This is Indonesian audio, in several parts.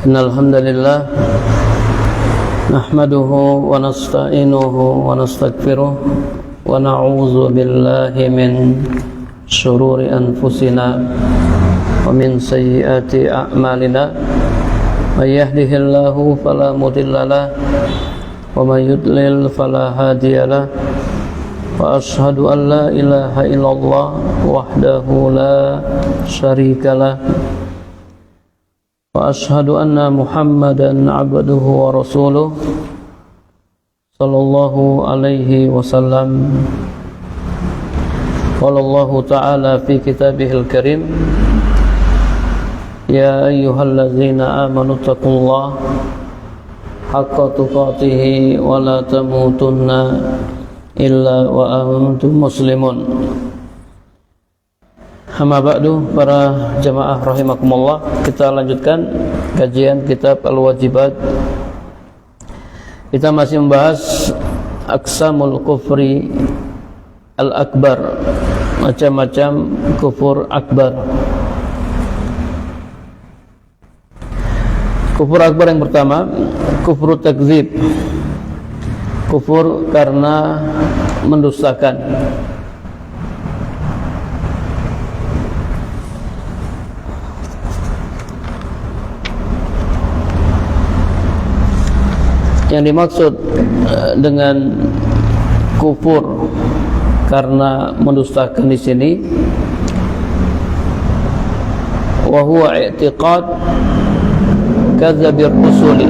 Innal hamdalillah nahmaduhu wa nasta'inuhu wa nastaghfiruh wa na'udzu billahi min shururi anfusina wa min sayyiati a'malina may yahdihillahu fala mudhillalah wa may yudlil fala hadiyalah wa ashhadu an la ilaha illallah wahdahu la syarikalah wa ashhadu anna Muhammadan abduhu wa rasuluh sallallahu alaihi wasallam. Qala Allah ta'ala fi kitabihil karim, ya ayyuhalladzina amanu taqullaha haqqa tuqatih wa la tamutunna illa wa antum muslimun. Amma ba'du, para jamaah rahimakumullah, kita lanjutkan kajian kitab Al-Wajibat. Kita masih membahas aqsamul kufri al-akbar, macam-macam kufur akbar. Kufur akbar yang pertama, kufur takdzib, kufur karena mendustakan. Yang dimaksud dengan kufur karena mendustakan di sini, wa huwa i'tiqad kadzabir rusuli,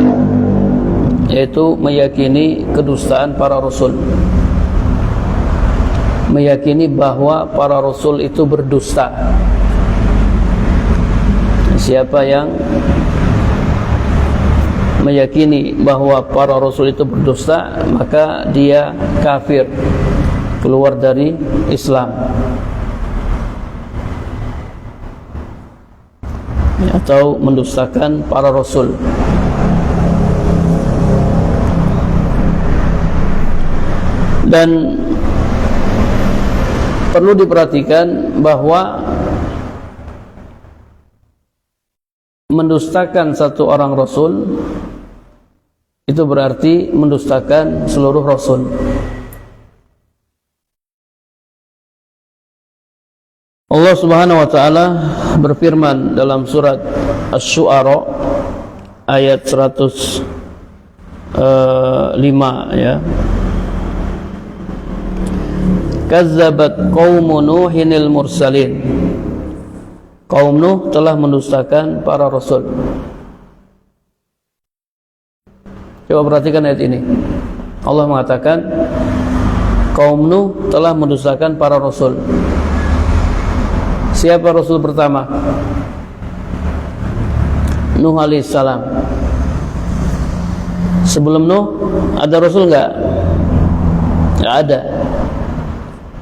yaitu meyakini kedustaan para rasul, meyakini bahwa para rasul itu berdusta. Siapa yang meyakini bahwa para rasul itu berdusta, maka dia kafir, keluar dari Islam, atau mendustakan para rasul. Dan perlu diperhatikan bahwa mendustakan satu orang rasul itu berarti mendustakan seluruh rasul. Allah Subhanahu wa taala berfirman dalam surat Asy-Syu'ara ayat 105, ya. Kazzabat qaumu Nuhinil mursalin. Kaum Nuh telah mendustakan para rasul. Coba perhatikan ayat ini. Allah mengatakan kaum Nuh telah mendustakan para rasul. Siapa rasul pertama? Nuh alaihissalam. Sebelum Nuh ada rasul enggak? Enggak ada.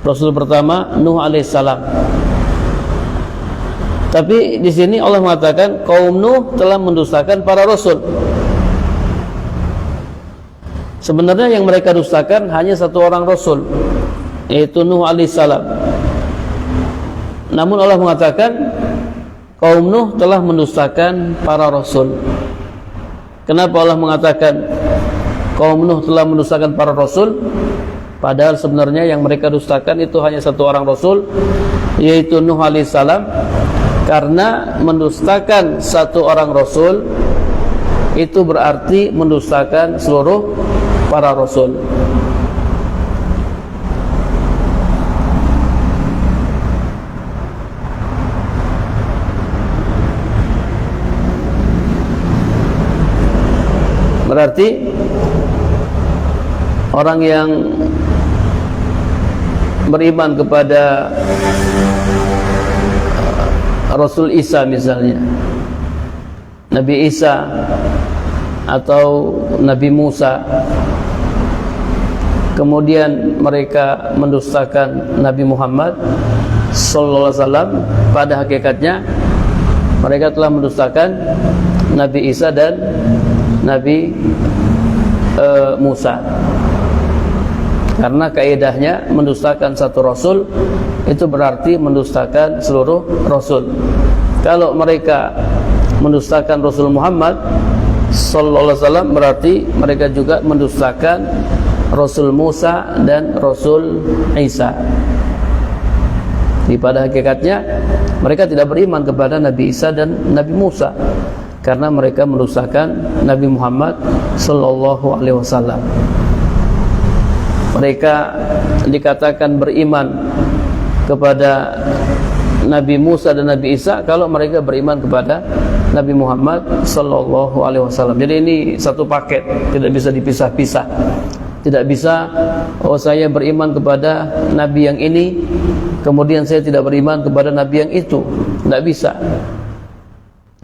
Rasul pertama Nuh alaihissalam. Tapi di sini Allah mengatakan kaum Nuh telah mendustakan para rasul. Sebenarnya yang mereka dustakan hanya satu orang rasul, yaitu Nuh alaihissalam. Namun Allah mengatakan kaum Nuh telah mendustakan para rasul. Kenapa Allah mengatakan kaum Nuh telah mendustakan para rasul? Padahal sebenarnya yang mereka dustakan itu hanya satu orang rasul, yaitu Nuh alaihissalam. Karena mendustakan satu orang rasul itu berarti mendustakan seluruh para rasul. Berarti orang yang beriman kepada Rasul Isa misalnya, Nabi Isa atau Nabi Musa, kemudian mereka mendustakan Nabi Muhammad sallallahu alaihi wasallam, pada hakikatnya mereka telah mendustakan Nabi Isa dan Nabi Musa. Karena kaidahnya mendustakan satu rasul itu berarti mendustakan seluruh rasul. Kalau mereka mendustakan Rasul Muhammad sallallahu alaihi wasallam, berarti mereka juga mendustakan Rasul Musa dan Rasul Isa. Pada hakikatnya mereka tidak beriman kepada Nabi Isa dan Nabi Musa karena mereka mendustakan Nabi Muhammad sallallahu alaihi wasallam. Mereka dikatakan beriman kepada Nabi Musa dan Nabi Isa kalau mereka beriman kepada Nabi Muhammad sallallahu alaihi wasallam. Jadi ini satu paket, tidak bisa dipisah-pisah. Tidak bisa, oh saya beriman kepada nabi yang ini, kemudian saya tidak beriman kepada nabi yang itu. Tidak bisa.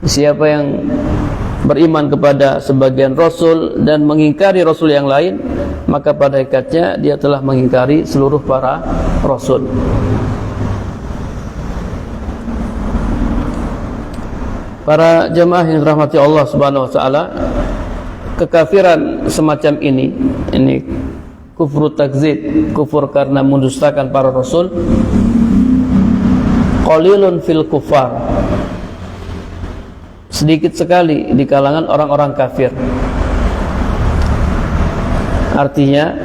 Siapa yang beriman kepada sebagian rasul dan mengingkari rasul yang lain, maka pada hakikatnya dia telah mengingkari seluruh para rasul. Para jemaah yang dirahmati Allah Subhanahu wa taala, kekafiran semacam ini kufur takdzib, kufur karena mendustakan para rasul, qalilun fil kufar, sedikit sekali di kalangan orang-orang kafir. Artinya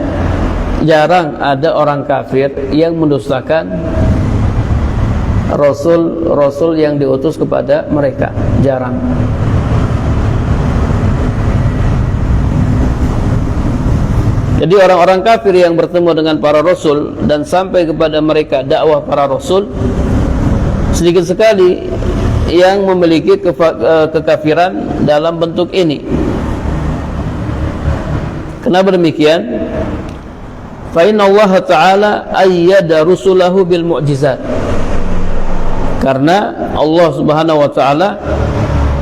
jarang ada orang kafir yang mendustakan rasul yang diutus kepada mereka, jarang. Jadi orang-orang kafir yang bertemu dengan para rasul dan sampai kepada mereka dakwah para rasul, sedikit sekali yang memiliki kekafiran dalam bentuk ini. Kenapa demikian? Fa inna Allah Ta'ala ayyada rusulahu bil mu'jizat. Karena Allah Subhanahu wa taala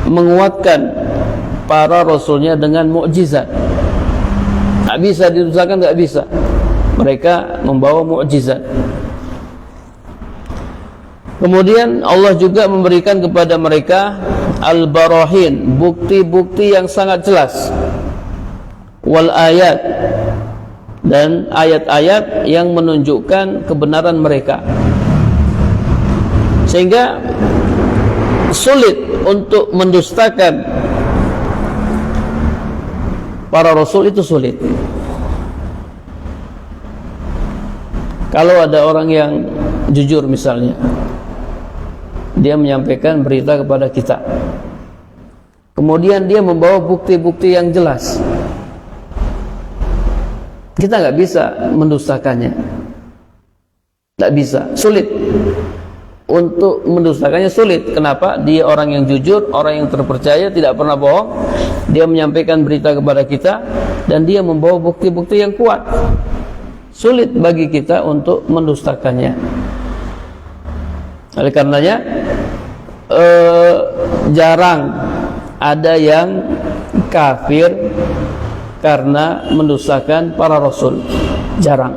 menguatkan para rasulnya dengan mukjizat. Tak bisa didustakan, tak bisa. Mereka membawa mukjizat. Kemudian Allah juga memberikan kepada mereka al-barahin, bukti-bukti yang sangat jelas, wal ayat, dan ayat-ayat yang menunjukkan kebenaran mereka, sehingga sulit untuk mendustakan para rasul. Itu sulit. Kalau ada orang yang jujur misalnya, dia menyampaikan berita kepada kita, kemudian dia membawa bukti-bukti yang jelas, kita nggak bisa mendustakannya, nggak bisa, sulit untuk mendustakannya, sulit. Kenapa? Dia orang yang jujur, orang yang terpercaya, tidak pernah bohong. Dia menyampaikan berita kepada kita dan dia membawa bukti-bukti yang kuat. Sulit bagi kita untuk mendustakannya. Oleh karenanya jarang ada yang kafir karena mendustakan para rasul. Jarang.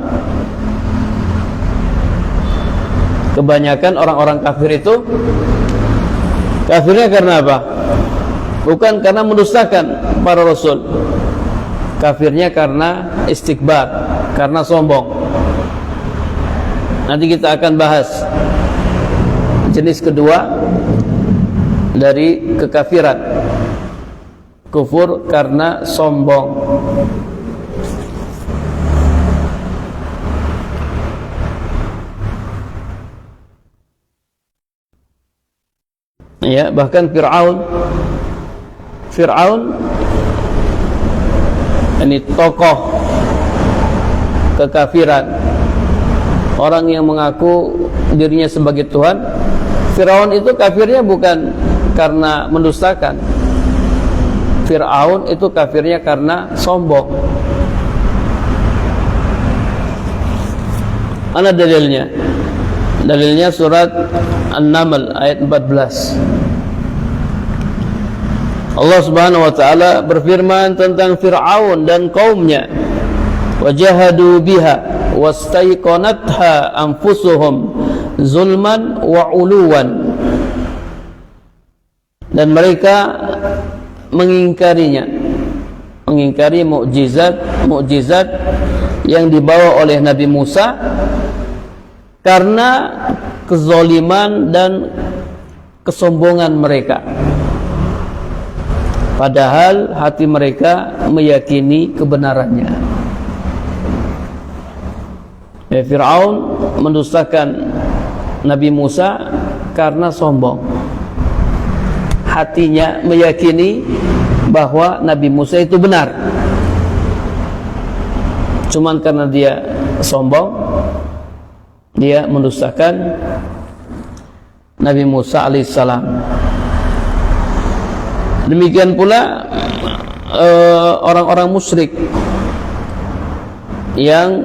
Kebanyakan orang-orang kafir itu kafirnya karena apa? Bukan karena mendustakan para rasul. Kafirnya karena istikbar, karena sombong. Nanti kita akan bahas jenis kedua dari kekafiran, kufur karena sombong. Ya, bahkan Fir'aun ini tokoh kekafiran, orang yang mengaku dirinya sebagai Tuhan. Fir'aun itu kafirnya bukan karena mendustakan. Fir'aun itu kafirnya karena sombong. Mana dalilnya? Dalilnya surat An-Naml ayat 14. Allah Subhanahu wa taala berfirman tentang Fir'aun dan kaumnya, wajahadu biha wastaiqanatha anfusuhum zulman wa uluwan, dan mereka mengingkarinya, mengingkari mukjizat yang dibawa oleh Nabi Musa karena kezaliman dan kesombongan mereka. padahal hati mereka meyakini kebenarannya. Fir'aun mendustakan Nabi Musa karena sombong. Hatinya meyakini bahwa Nabi Musa itu benar, cuman karena dia sombong, dia mendustakan Nabi Musa alaihissalam. Demikian pula orang-orang musyrik yang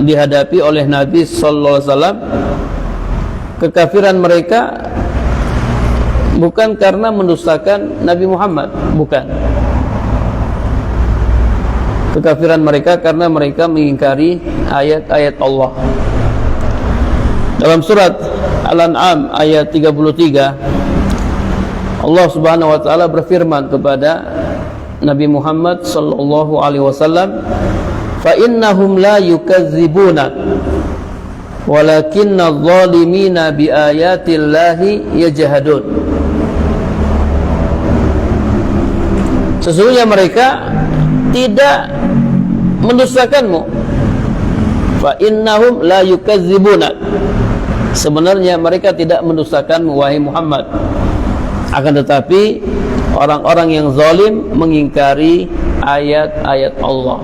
dihadapi oleh Nabi sallallahu alaihi wasallam, kekafiran mereka bukan karena mendustakan Nabi Muhammad, bukan. Kekafiran mereka karena mereka mengingkari ayat-ayat Allah. Dalam surat Al-An'am ayat 33, Allah Subhanahu wa taala berfirman kepada Nabi Muhammad sallallahu alaihi wasallam, "Fa innahum la yukazzibuna walakinna adh-dhalimina bi ayatillahi yajhadun." Sesungguhnya mereka tidak mendustakanmu. Fa innahum la yukazzibuna. Sebenarnya mereka tidak mendustakanmu wahai Muhammad. Akan tetapi orang-orang yang zalim mengingkari ayat-ayat Allah.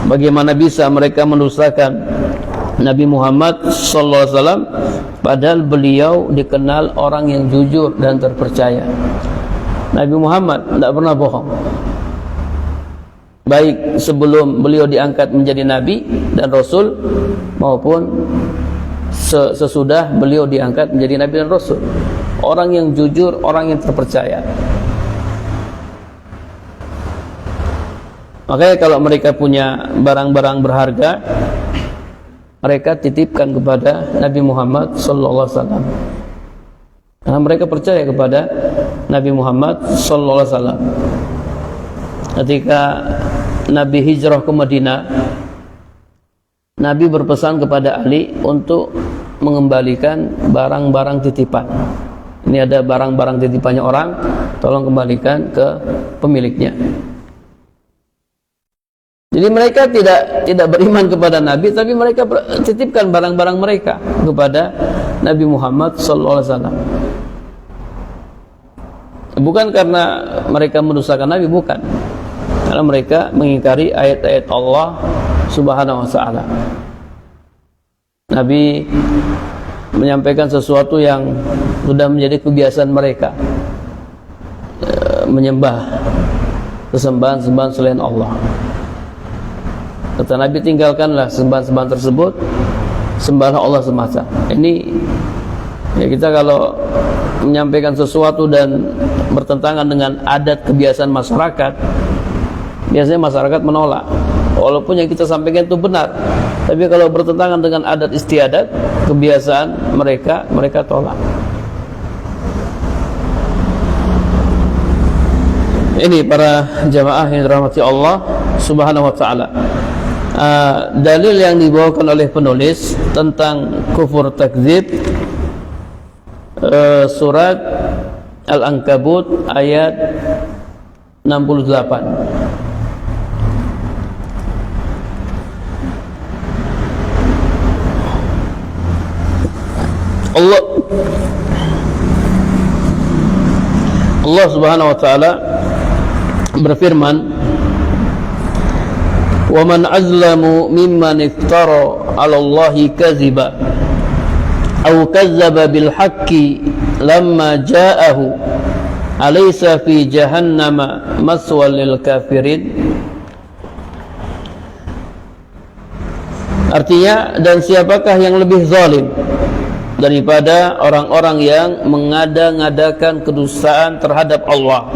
Bagaimana bisa mereka mendustakan Nabi Muhammad sallallahu alaihi wasallam padahal beliau dikenal orang yang jujur dan terpercaya. Nabi Muhammad tidak pernah bohong, baik sebelum beliau diangkat menjadi nabi dan rasul maupun sesudah beliau diangkat menjadi nabi dan rasul. Orang yang jujur, orang yang terpercaya. Makanya kalau mereka punya barang-barang berharga, mereka titipkan kepada Nabi Muhammad sallallahu alaihi wasallam. Karena mereka percaya kepada Nabi Muhammad sallallahu alaihi wasallam. Ketika Nabi hijrah ke Madinah, Nabi berpesan kepada Ali untuk mengembalikan barang-barang titipan. Ini ada barang-barang titipannya orang, tolong kembalikan ke pemiliknya. Jadi mereka tidak beriman kepada Nabi, tapi mereka titipkan barang-barang mereka kepada Nabi Muhammad SAW. Bukan karena mereka mendustakan Nabi, bukan. Karena mereka mengingkari ayat-ayat Allah Subhanahu wa ta'ala. Nabi menyampaikan sesuatu yang sudah menjadi kebiasaan mereka, menyembah kesembahan-sembahan selain Allah. Kata Nabi, tinggalkanlah sembahan-sembahan tersebut, sembahlah Allah semata. Ini ya, kita kalau menyampaikan sesuatu dan bertentangan dengan adat kebiasaan masyarakat, biasanya masyarakat menolak. Walaupun yang kita sampaikan itu benar, tapi kalau bertentangan dengan adat istiadat, kebiasaan mereka, mereka tolak. Ini para jamaah yang dirahmati Allah Subhanahu wa ta'ala. Dalil yang dibawakan oleh penulis tentang kufur takdzib, surat Al-Ankabut ayat 68. Allah Subhanahu wa ta'ala berfirman, "Wa man azlamu mimman iftara 'ala Allahi kadziba aw kazzaba bil haqqi lamma ja'ahu alaysa fi jahannama maswal lil kafirin." Artinya, dan siapakah yang lebih zalim daripada orang-orang yang mengada-ngadakan kedustaan terhadap Allah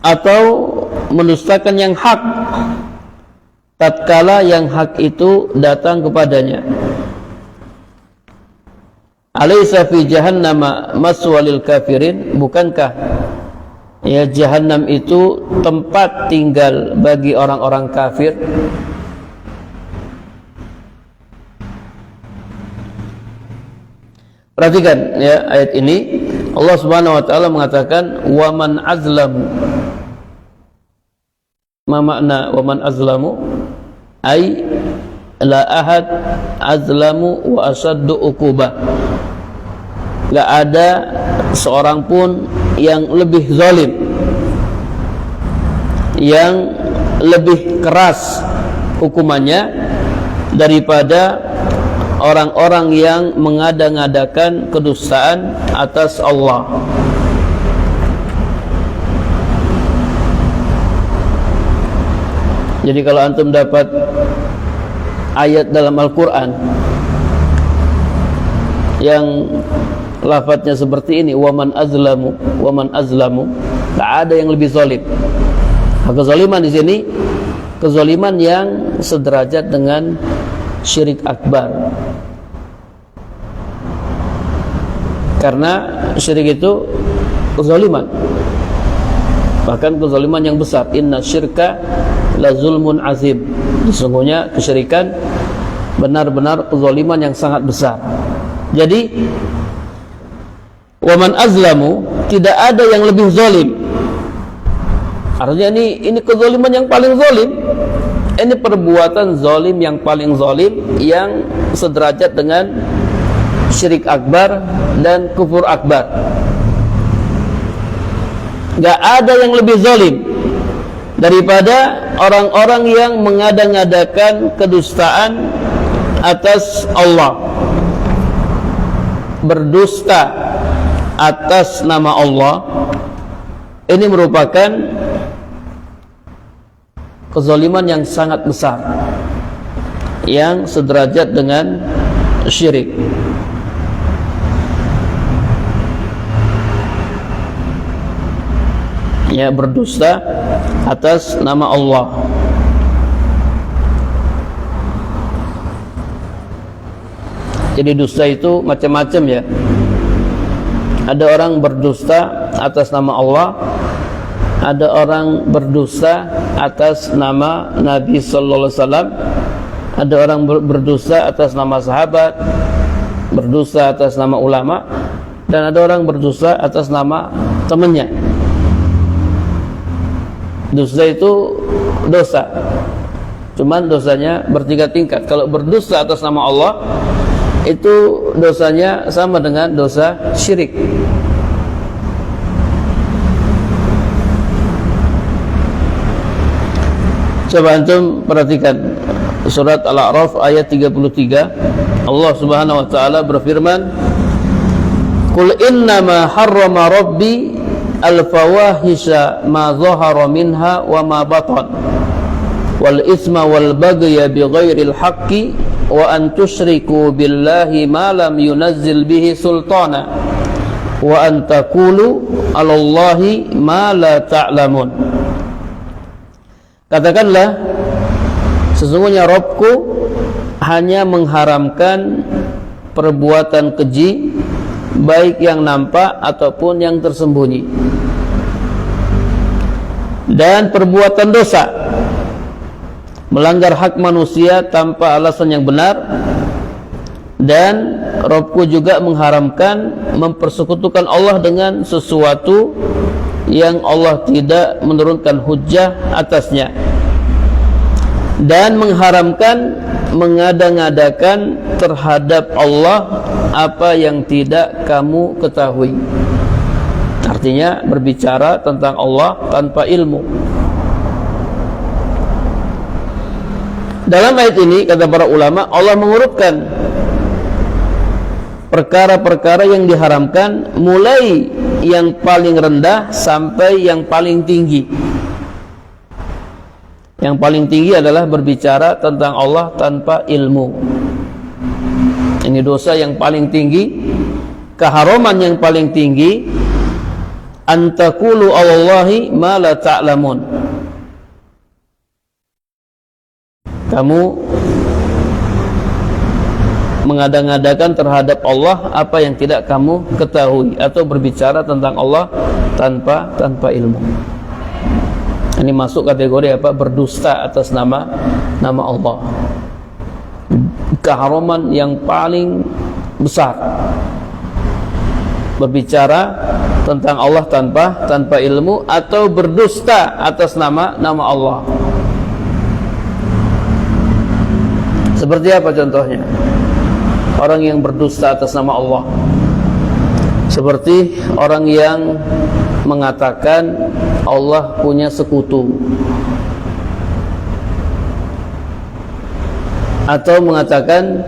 atau mendustakan yang hak tatkala yang hak itu datang kepadanya. Alaysa fi jahannama maswalil kafirin, bukankah ya jahannam itu tempat tinggal bagi orang-orang kafir? Perhatikan ya ayat ini, Allah Subhanahu wa taala mengatakan wa man azlamu. Ma makna wa man azlamu? Ai la ahad azlamu wa asaddu uqubah. Enggak ada seorang pun yang lebih zalim, yang lebih keras hukumannya daripada orang-orang yang mengada-ngadakan kedustaan atas Allah. Jadi kalau antum dapat ayat dalam Al-Quran yang lafadznya seperti ini, waman azlamu, waman azlamu, tak ada yang lebih zalim. Kezaliman di sini kezaliman yang sederajat dengan syirik akbar. Karena syirik itu kezaliman, bahkan kezaliman yang besar. Inna syirka la zulmun azim. Sesungguhnya kesyirikan benar-benar kezaliman yang sangat besar. Jadi waman azlamu, tidak ada yang lebih zalim. Artinya ini kezaliman yang paling zalim. Ini perbuatan zalim yang paling zalim, yang sederajat dengan syirik akbar dan kufur akbar. Gak ada yang lebih zalim daripada orang-orang yang mengada-ngadakan kedustaan atas Allah, berdusta atas nama Allah. Ini merupakan kezaliman yang sangat besar, yang sederajat dengan syirik. Ya, berdusta atas nama Allah. Jadi dusta itu macam-macam ya. Ada orang berdusta atas nama Allah, ada orang berdusta atas nama Nabi sallallahu alaihi wasallam, ada orang berdusta atas nama sahabat, berdusta atas nama ulama, dan ada orang berdusta atas nama temannya. Dusta itu dosa, cuman dosanya bertiga tingkat. Kalau berdusta atas nama Allah, itu dosanya sama dengan dosa syirik. Coba antum perhatikan surat Al-A'raf ayat 33. Allah Subhanahu wa taala berfirman, "Qul innama harrama rabbi al-fawahisha ma dhahara minha wa ma batan wal isma wal baghya bighairil haqqi wa an tusyriku billahi ma lam yunazzil bihi sultana wa an taqulu 'alallahi ma la ta'lamun." Katakanlah, sesungguhnya Rabbku hanya mengharamkan perbuatan keji, baik yang nampak ataupun yang tersembunyi, dan perbuatan dosa, melanggar hak manusia tanpa alasan yang benar. Dan Rabbku juga mengharamkan mempersekutukan Allah dengan sesuatu yang Allah tidak menurunkan hujjah atasnya, dan mengharamkan mengada-ngadakan terhadap Allah apa yang tidak kamu ketahui. Artinya berbicara tentang Allah tanpa ilmu. Dalam ayat ini, kata para ulama, Allah mengurutkan perkara-perkara yang diharamkan, mulai yang paling rendah sampai yang paling tinggi. Yang paling tinggi adalah berbicara tentang Allah tanpa ilmu. Ini dosa yang paling tinggi, keharaman yang paling tinggi, antaqulu 'alallahi ma la ta'lamun. Kamu mengada-ngadakan terhadap Allah apa yang tidak kamu ketahui, atau berbicara tentang Allah tanpa ilmu. Ini masuk kategori apa? Berdusta atas nama Allah. Keharaman yang paling besar, berbicara tentang Allah tanpa ilmu, atau berdusta atas nama Allah. Seperti apa contohnya? Orang yang berdusta atas nama Allah, seperti orang yang mengatakan Allah punya sekutu, atau mengatakan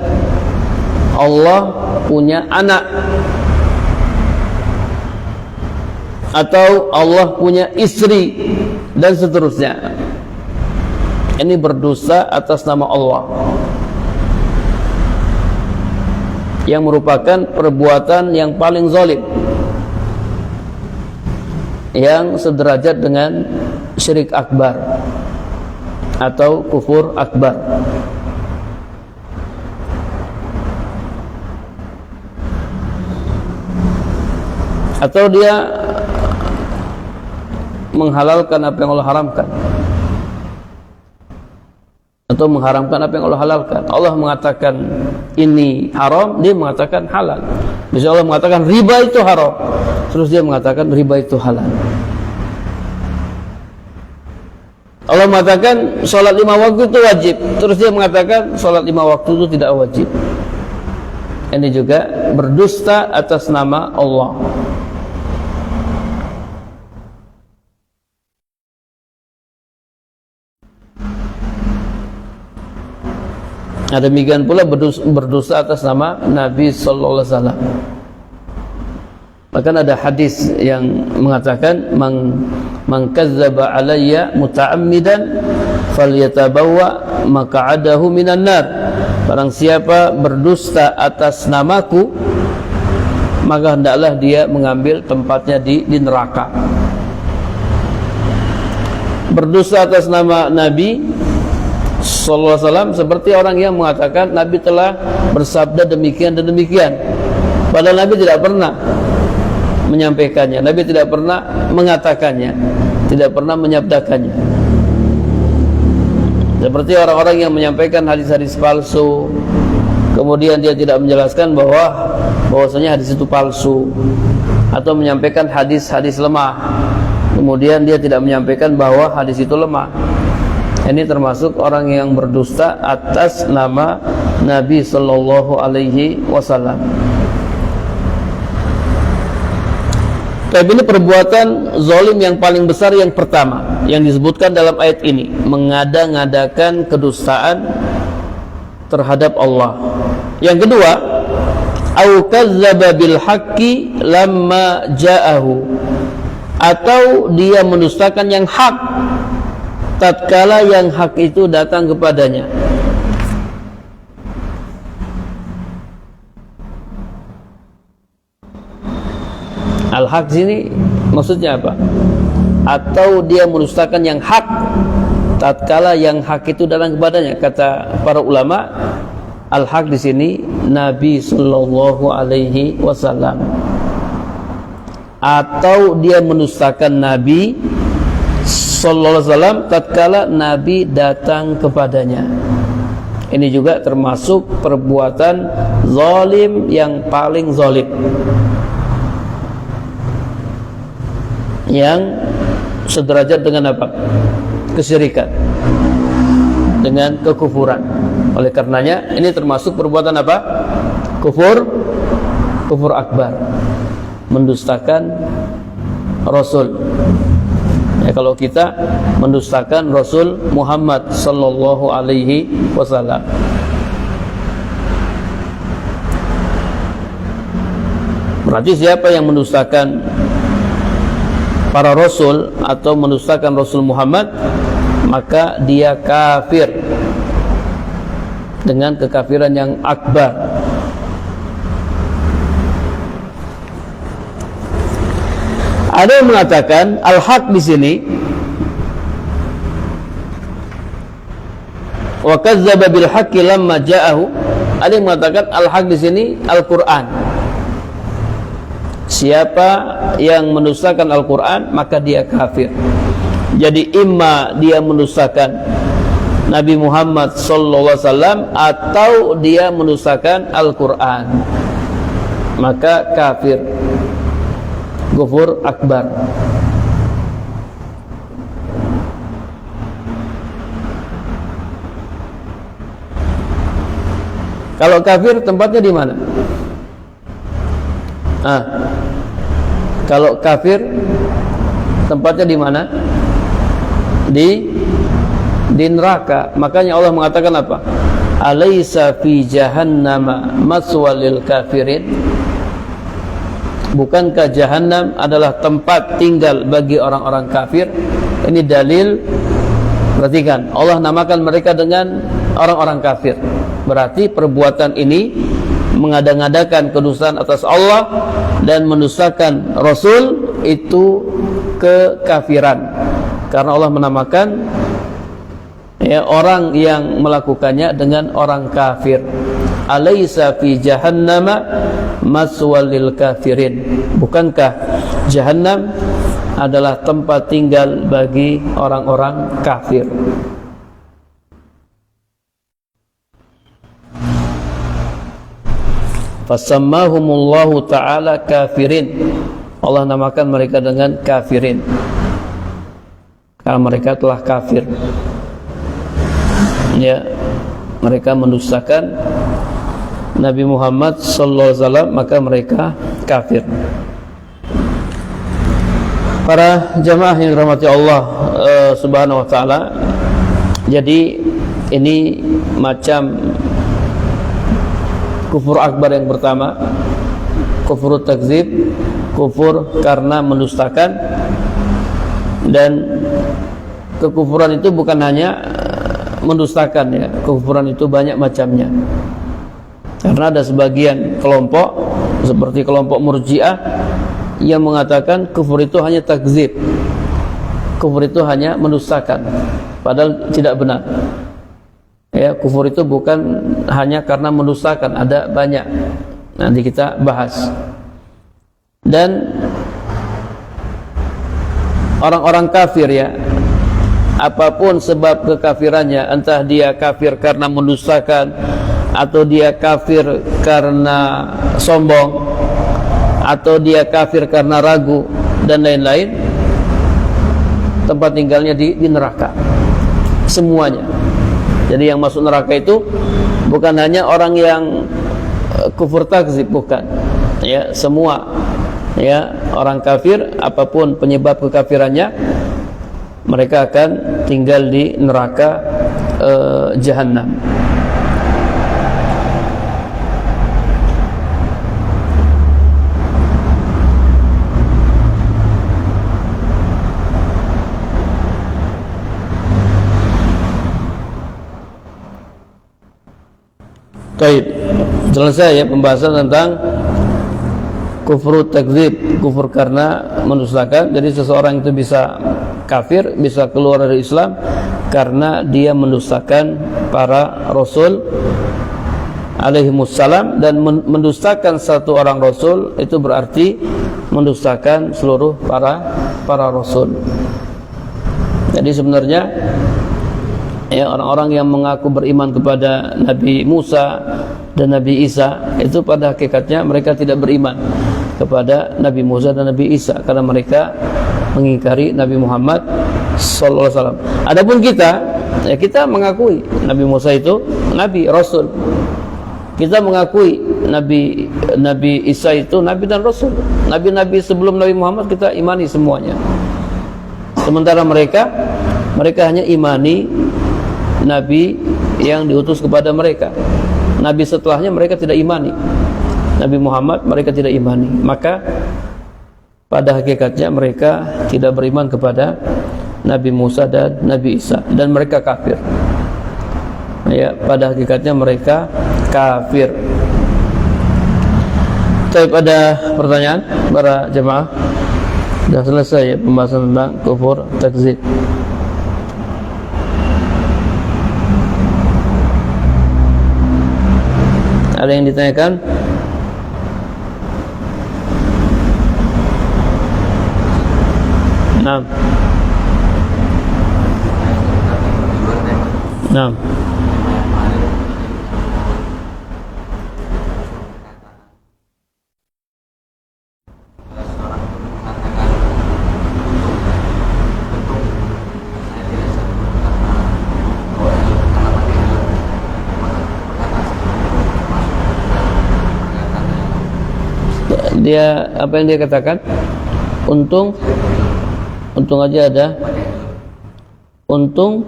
Allah punya anak, atau Allah punya istri, dan seterusnya. Ini berdusta atas nama Allah, yang merupakan perbuatan yang paling zalim, yang sederajat dengan syirik akbar atau kufur akbar. Atau dia menghalalkan apa yang Allah haramkan, atau mengharamkan apa yang Allah halalkan. Allah mengatakan ini haram, dia mengatakan halal. Misalnya Allah mengatakan riba itu haram, terus dia mengatakan riba itu halal. Allah mengatakan sholat 5 waktu itu wajib, terus dia mengatakan sholat 5 waktu itu tidak wajib. Ini juga berdusta atas nama Allah. Demikian pula berdusta atas nama Nabi sallallahu alaihi wasallam. Bahkan ada hadis yang mengatakan man kazzaba alayya muta'ammidan falyatabawwa maq'adahu minan nar. Barang siapa berdusta atas namaku, maka hendaklah dia mengambil tempatnya di neraka. Berdusta atas nama Nabi sallallahu alaihi wasallam seperti orang yang mengatakan Nabi telah bersabda demikian dan demikian, padahal Nabi tidak pernah menyampaikannya, Nabi tidak pernah mengatakannya, tidak pernah menyabdakannya. Seperti orang-orang yang menyampaikan hadis-hadis palsu, kemudian dia tidak menjelaskan bahwasanya hadis itu palsu, atau menyampaikan hadis-hadis lemah, kemudian dia tidak menyampaikan bahwa hadis itu lemah. Ini termasuk orang yang berdusta atas nama Nabi sallallahu alaihi wasallam. Tapi ini perbuatan zalim yang paling besar yang pertama yang disebutkan dalam ayat ini, mengada-ngadakan kedustaan terhadap Allah. Yang kedua, au kazzaba bil haqqi lamma ja'ahu, atau dia mendustakan yang hak tatkala yang hak itu datang kepadanya. Al-haq sini maksudnya apa? Atau dia mendustakan yang hak tatkala yang hak itu datang kepadanya. Kata para ulama, al-haq di sini Nabi sallallahu alaihi wasallam. Atau dia mendustakan Nabi sallallahu alaihi wasallam tatkala Nabi datang kepadanya. Ini juga termasuk perbuatan zalim yang paling zalim, yang sederajat dengan apa? Kesyirikan, dengan kekufuran. Oleh karenanya ini termasuk perbuatan apa? Kufur akbar, mendustakan Rasul. Ya, kalau kita mendustakan Rasul Muhammad sallallahu alaihi wasallam. Berarti siapa yang mendustakan para rasul atau mendustakan Rasul Muhammad, maka dia kafir dengan kekafiran yang akbar. Ada yang mengatakan al-haq di sini wa kazzaba bil haqqi lamma ja'ahu. Ada yang mengatakan al-haq di sini Al-Qur'an. Siapa yang mendustakan Al-Qur'an maka dia kafir. Jadi imma dia mendustakan Nabi Muhammad sallallahu alaihi wasallam atau dia mendustakan Al-Qur'an, maka kafir. kufur akbar. Kalau kafir tempatnya di mana? Kalau kafir tempatnya di mana? Di neraka. Makanya Allah mengatakan apa? Alaysa fi jahannama maswal lil kafirin? Bukankah jahannam adalah tempat tinggal bagi orang-orang kafir? Ini dalil. Perhatikan, Allah namakan mereka dengan orang-orang kafir. Berarti perbuatan ini mengada-ngadakan kedustaan atas Allah dan mendustakan Rasul itu kekafiran. Karena Allah menamakan orang yang melakukannya dengan orang kafir. Alaysa fi jahannama maswal lil kafirin? Bukankah jahannam adalah tempat tinggal bagi orang-orang kafir? Fasammahumullahu ta'ala kafirin. Allah namakan mereka dengan kafirin karena mereka telah kafir. Ya, mereka mendustakan Nabi Muhammad sallallahu alaihi wasallam, maka mereka kafir. Para jamaah yang dirahmati Allah subhanahu wa ta'ala, jadi ini macam kufur akbar yang pertama, kufur takzib, kufur karena mendustakan. Dan kekufuran itu bukan hanya mendustakan, ya, kekufuran itu banyak macamnya. Karena ada sebagian kelompok seperti kelompok Murji'ah yang mengatakan kufur itu hanya takzib, kufur itu hanya mendustakan, padahal tidak benar. Ya, kufur itu bukan hanya karena mendustakan, ada banyak. Nanti kita bahas. Dan orang-orang kafir, ya, apapun sebab kekafirannya, entah dia kafir karena mendustakan atau dia kafir karena sombong atau dia kafir karena ragu dan lain-lain, tempat tinggalnya di neraka semuanya. Jadi yang masuk neraka itu bukan hanya orang yang kufur takzib, bukan, ya, semua, ya, orang kafir apapun penyebab kekafirannya, mereka akan tinggal di neraka Jahannam. Baik, selesai, ya, pembahasan tentang kufur takzib, kufur karena mendustakan. Jadi seseorang itu bisa kafir, bisa keluar dari Islam karena dia mendustakan para rasul alaihimussalam. Dan mendustakan satu orang rasul itu berarti mendustakan seluruh para rasul. Jadi sebenarnya, ya, orang-orang yang mengaku beriman kepada Nabi Musa dan Nabi Isa itu pada hakikatnya mereka tidak beriman kepada Nabi Musa dan Nabi Isa karena mereka mengingkari Nabi Muhammad sallallahu alaihi wasallam. Adapun kita, ya, kita mengakui Nabi Musa itu nabi, rasul. Kita mengakui Nabi Isa itu nabi dan rasul. Nabi-nabi sebelum Nabi Muhammad kita imani semuanya. Sementara mereka hanya imani Nabi yang diutus kepada mereka. Nabi setelahnya mereka tidak imani. Nabi Muhammad mereka tidak imani. Maka pada hakikatnya mereka tidak beriman kepada Nabi Musa dan Nabi Isa, dan mereka kafir. Ya, pada hakikatnya mereka kafir. Baik, ada pertanyaan para jemaah? Sudah selesai, ya, pembahasan tentang kufur takzib. Ada yang ditanyakan? Nah. Nah. Dia apa yang dia katakan? Untung aja ada. Untung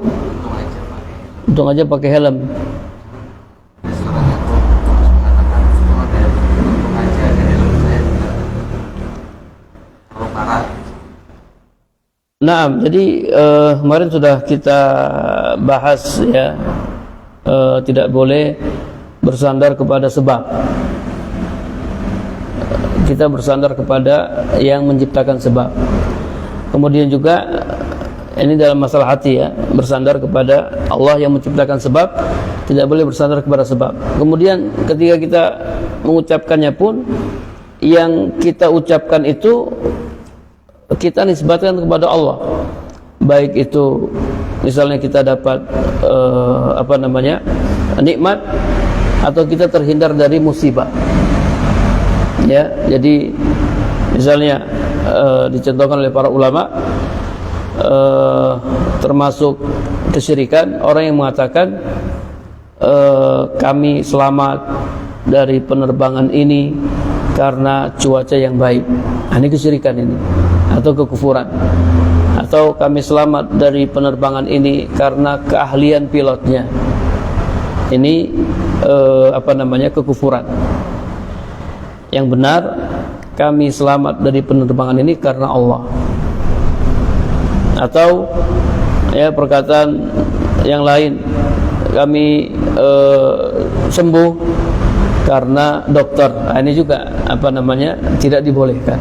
aja pakai helm. Nah, jadi kemarin sudah kita bahas ya, tidak boleh bersandar kepada sebab. Kita bersandar kepada yang menciptakan sebab. Kemudian juga ini dalam masalah hati ya, bersandar kepada Allah yang menciptakan sebab, tidak boleh bersandar kepada sebab. Kemudian ketika kita mengucapkannya pun, yang kita ucapkan itu kita nisbatkan kepada Allah, baik itu misalnya kita dapat nikmat, atau kita terhindar dari musibah ya. Jadi misalnya dicontohkan oleh para ulama, termasuk kesyirikan orang yang mengatakan kami selamat dari penerbangan ini karena cuaca yang baik. Ini kesyirikan ini, atau kekufuran. Atau kami selamat dari penerbangan ini karena keahlian pilotnya. Ini kekufuran. Yang benar, kami selamat dari penerbangan ini karena Allah. Atau ya perkataan yang lain, kami sembuh karena dokter. Ini juga tidak dibolehkan.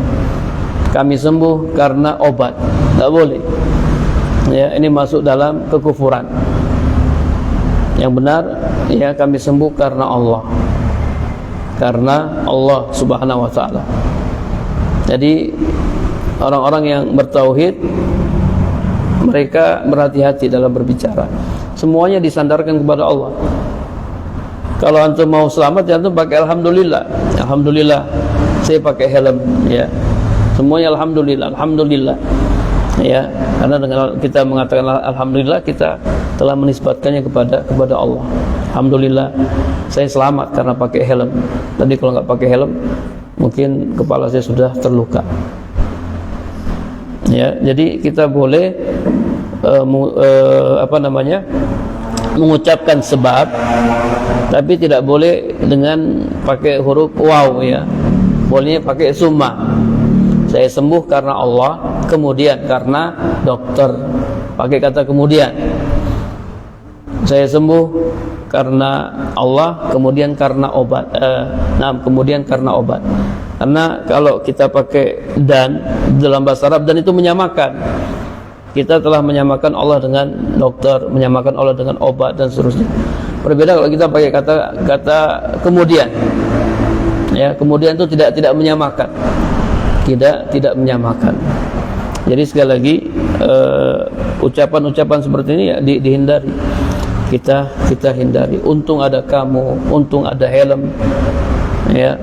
Kami sembuh karena obat, tidak boleh ya, ini masuk dalam kekufuran. Yang benar ya, kami sembuh karena Allah subhanahu wa ta'ala. Jadi orang-orang yang bertauhid, mereka berhati-hati dalam berbicara, semuanya disandarkan kepada Allah. Kalau antum mau selamat, ya antum pakai alhamdulillah. Alhamdulillah saya pakai helm ya. Semuanya alhamdulillah ya, karena dengan kita mengatakan alhamdulillah, kita telah menisbatkannya kepada Allah. Alhamdulillah saya selamat karena pakai helm. Tadi kalau nggak pakai helm, mungkin kepala saya sudah terluka ya. Jadi kita boleh mengucapkan sebab, tapi tidak boleh dengan pakai huruf waw ya. Bolehnya pakai summa. Saya sembuh karena Allah, kemudian karena dokter. Pakai kata kemudian. Saya sembuh karena Allah, kemudian karena obat. Kemudian karena obat. Karena kalau kita pakai dan dalam bahasa Arab, dan itu menyamakan. Kita telah menyamakan Allah dengan dokter, menyamakan Allah dengan obat dan seterusnya. Berbeda kalau kita pakai kata kemudian. Ya, kemudian itu tidak menyamakan. Tidak menyamakan. Jadi sekali lagi ucapan-ucapan seperti ini ya dihindari. Kita hindari. Untung ada kamu, untung ada helm. Ya.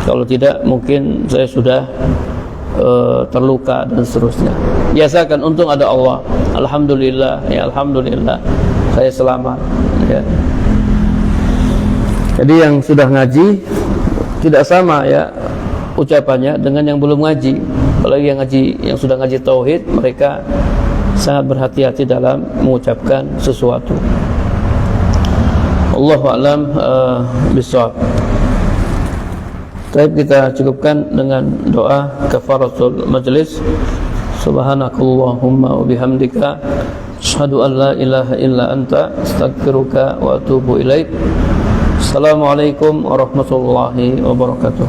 Kalau tidak mungkin saya sudah terluka dan seterusnya. Biasakan untung ada Allah. Alhamdulillah, ya alhamdulillah saya selamat ya. Jadi yang sudah ngaji tidak sama ya ucapannya dengan yang belum ngaji. Apalagi yang sudah ngaji tauhid, mereka sangat berhati-hati dalam mengucapkan sesuatu. Allahu a'lam bishawab. Baik, kita cukupkan dengan doa kafaratul majlis. Subhanakallahumma wa bihamdika asyhadu an la ilaha illa anta astaghfiruka wa atubu ilaik. Assalamualaikum warahmatullahi wabarakatuh.